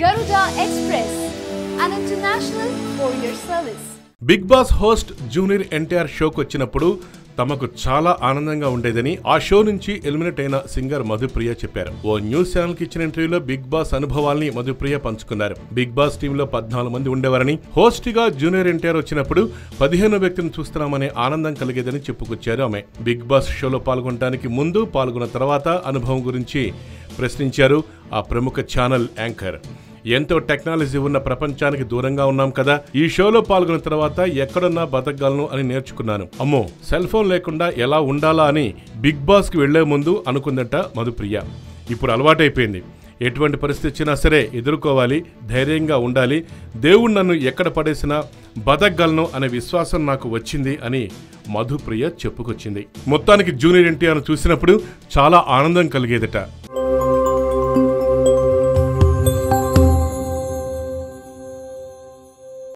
Garuda Express, an international courier service. Bigg Boss host Junior NTR షోకి వచ్చినప్పుడు తమకు చాలా ఆనందంగా ఉండేదని ఆ షో నుంచి ఎలిమినేట్ అయిన సింగర్ మధుప్రియ చెప్పారు. ఓ న్యూస్ ఛానల్ కి ఇచ్చిన ఇంటర్వ్యూలో బిగ్ బాస్ అనుభవాల్ని మధుప్రియ పంచుకున్నారు. బిగ్ బాస్ టీంలో 14 మంది ఉండేవారని, హోస్ట్ గా జూనియర్ ఎన్టీఆర్ వచ్చినప్పుడు 15 వ్యక్తిని చూస్తున్నామనే ఆనందం కలిగేదని చెప్పుకొచ్చారు ఆమె. బిగ్ బాస్ షోలో పాల్గొనడానికి ముందు, పాల్గొన్న తర్వాత అనుభవం గురించి ప్రశ్నించారు ఆ ప్రముఖ ఛానల్ యాంకర్. ఎంతో టెక్నాలజీ ఉన్న ప్రపంచానికి దూరంగా ఉన్నాం కదా, ఈ షోలో పాల్గొన్న తర్వాత ఎక్కడున్నా బతకగలను అని నేర్చుకున్నాను. అమ్మో, సెల్ ఫోన్ లేకుండా ఎలా ఉండాలా అని బిగ్ బాస్ కి వెళ్లే ముందు అనుకుందట మధుప్రియ. ఇప్పుడు అలవాటైపోయింది. ఎటువంటి పరిస్థితి వచ్చినా సరే ఎదుర్కోవాలి, ధైర్యంగా ఉండాలి, దేవుడు నన్ను ఎక్కడ పడేసినా బతకగలను అనే విశ్వాసం నాకు వచ్చింది అని మధుప్రియ చెప్పుకొచ్చింది. మొత్తానికి జూనియర్ ఎన్టీఆర్ చూసినప్పుడు చాలా ఆనందం కలిగేదట.